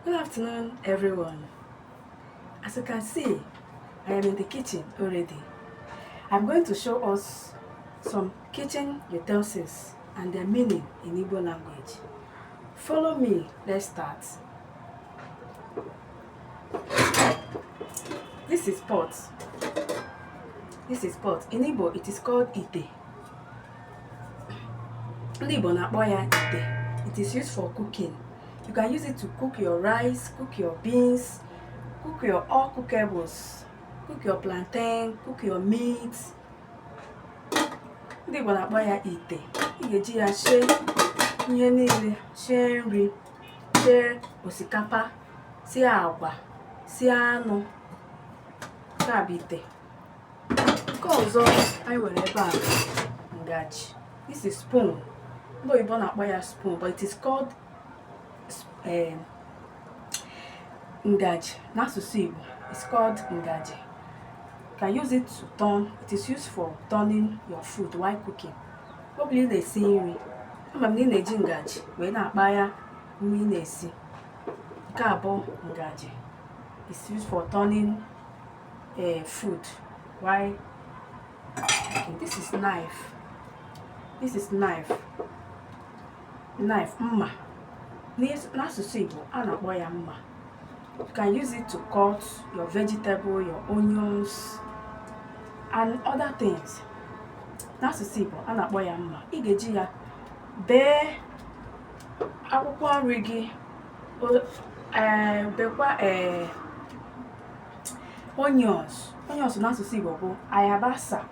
Good afternoon, everyone. As you can see, I am in the kitchen already. I'm going to show us some kitchen utensils and their meaning in Igbo language. Follow me, let's start. This is pot. In Igbo, it is called ite. In Igbo, na-akpọ ya ite. It is used for cooking. You can use it to cook your rice, cook your beans, cook your all cookables, cook your plantain, cook your meat. Ndị Igbo na-akpọ ya ite. Ị ga-eji ya shee ihe niile, shee nri, shee osikapa, sie agwa, sie anụ. Nke a bụ ite. Nke ọzọ anyị nwere ebe a ngaji. This is spoon. Ndị Oyibo na-akpọ ya spoon, but it is called ngaji. N'asụsụ Igbo, it's called ngaji. You can use it to turn. It is used for turning your food while cooking. Ọ bụla ị na-esi nri, ama m na ị na-eji ngaji wee na-akpa ya nri ị na-esi. Nke a bụ ngaji. It's used for turning food while cooking. This is knife. Knife, mma. N'asụsụ Igbo, a na-akpọ ya mma. You can use it to cut your vegetable, your onions, and other things. N'asụsụ Igbo, a na-akpọ ya mma. Ị ga-eji ya bee akwụkwọ nri gị, bekwa onions. Onions n'asụsụ Igbo bụ ayabasa.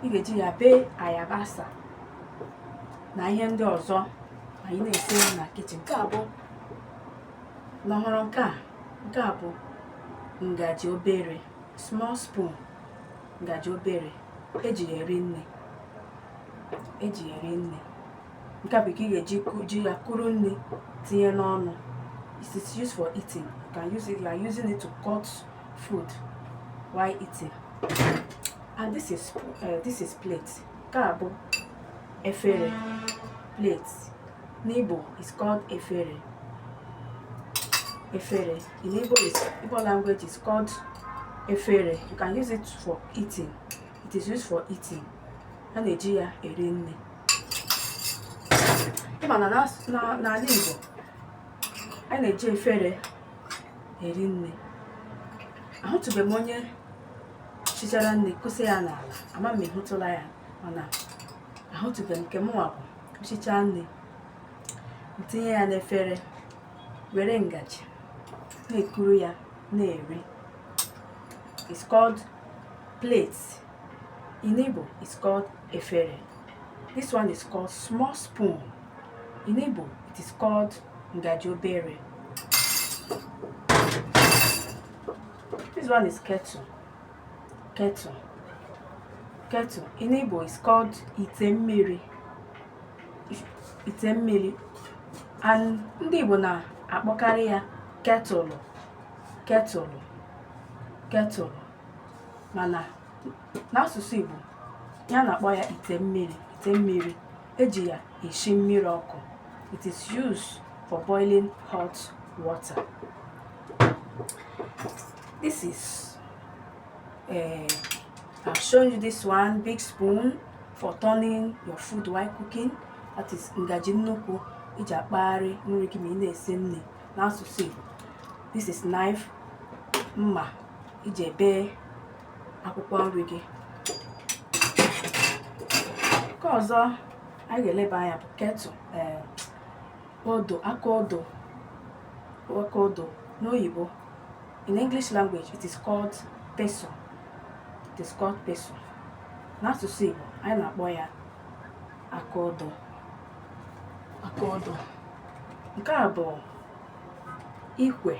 Ị ga-eji ya bee ayabasa na ihe ndị ọzọ anyị na-esi nri na kitchen. Nke a bụ n'ọhụrụ nke a bụ ngaji obere, small spoon, ngaji obere. Eji ya eri nne. Nke a bụ ka ị ga-eji ya kuru nne tinye n'ọnụ. It is used for eating. You can use it. You are using it to cut food while eating. And this is plate. Nke a bụ efere, plate. In Igbo, it's called efere. In Igbo language, it's called efere. You can use it for eating. It is used for eating. A na-eji ya eri nne. Ịma na n'ala Igbo, a na-eji efere eri nne. Ahụtụbeghị m onye chichara nne kụsa ya n'ala. Ama m ịhụtụla ya, mana ahụtụbeghị nke mụnwa bụ chicha nne, tinye ya n'efere, were ngaji na-ekuru ya na-eri. It's called plate. In Igbo, it's called efere. This one is called small spoon. In Igbo, it is called ngaji obere. This one is kettle. In Igbo, it's called ite mmiri. And ndị Igbo na-akpọkarị ya kettle. Mana n'asụsụ Igbo, ya na-akpọ ya ite mmiri. Eji ya esi mmiri ọkụ. It is used for boiling hot water. This is I've shown you this one big spoon for turning your food while cooking. That is ngaji nnukwu. Iji akpagharị nri gị ma ị na-esi nri n'asụsụ Igbo. This is knife, mma, iji ebe akwụkwọ nri gị. Nke ọzọ anyị ga-eleba anya bụ kettle, aka odo n'oyibo. In English language, it is called pestle. N'asụsụ Igbo, anyị na-akpọ ya aka odo. Nke a bụ ikwe.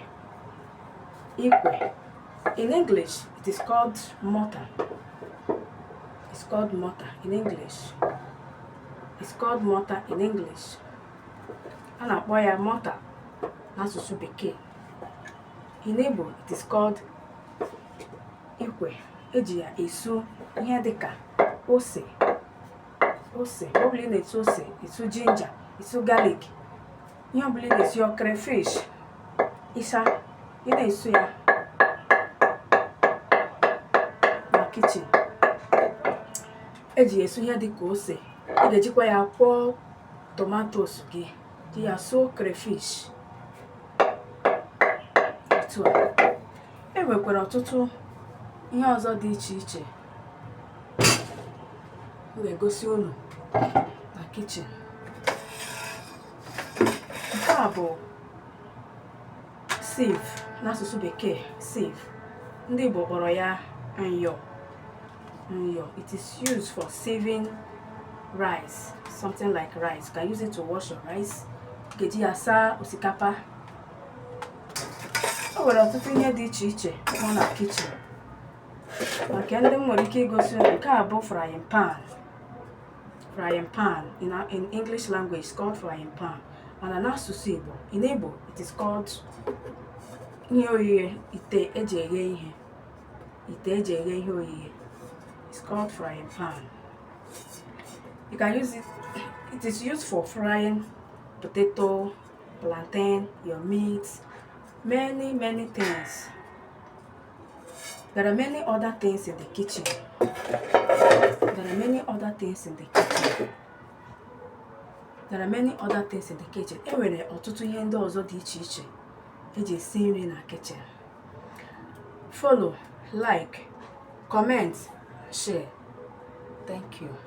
In English, it is called mortar. In English. A na-akpọ ya mortar n'asụsụ Bekee. In Igbo, it is called ikwe. Eji ya esu ihe dịka ose. Ọ bụla ị na-esu ose, esu ginger, esu garlic, ihe ọ bụla ị na-esi crayfish, ịsa ị na-esu ya na kichin. Eji esu ihe dị ka ose. Ị ga-ejikwa ya kwọọ tomatoes gị, ji ya suo crayfish. Otu a. E nwekwara ọtụtụ ihe ọzọ dị iche iche m ga-egosi unu na kichin. Nke a bụ sieve n'asụsụ bekee, sieve. Ndị Igbo kpọrọ ya nyọ. It is used for sieving rice, something like rice. You can use it to wash your rice. Ga-eji ya saa osikapa. O nwere ọtụtụ ihe dị iche iche nọ na kichin. Maka ndị m nwere ike igosi unu, nke a bụ frying pan. Frying pan in English language is called frying pan. Mana n'asụsụ Igbo, in Igbo it is called ihe oyiye, ite eji eghe ihe. Ite eji eghe ihe oyiye. It's called frying pan. You can use it. It is used for frying potato, plantain, your meat, many things. There are many other things in the kitchen. There are many other things in the kitchen. There are many other things in the kitchen. E nwere ọtụtụ ihe ndị ọzọ dị iche iche eji esi nri na kitchen. Follow, like, comment, share. Thank you.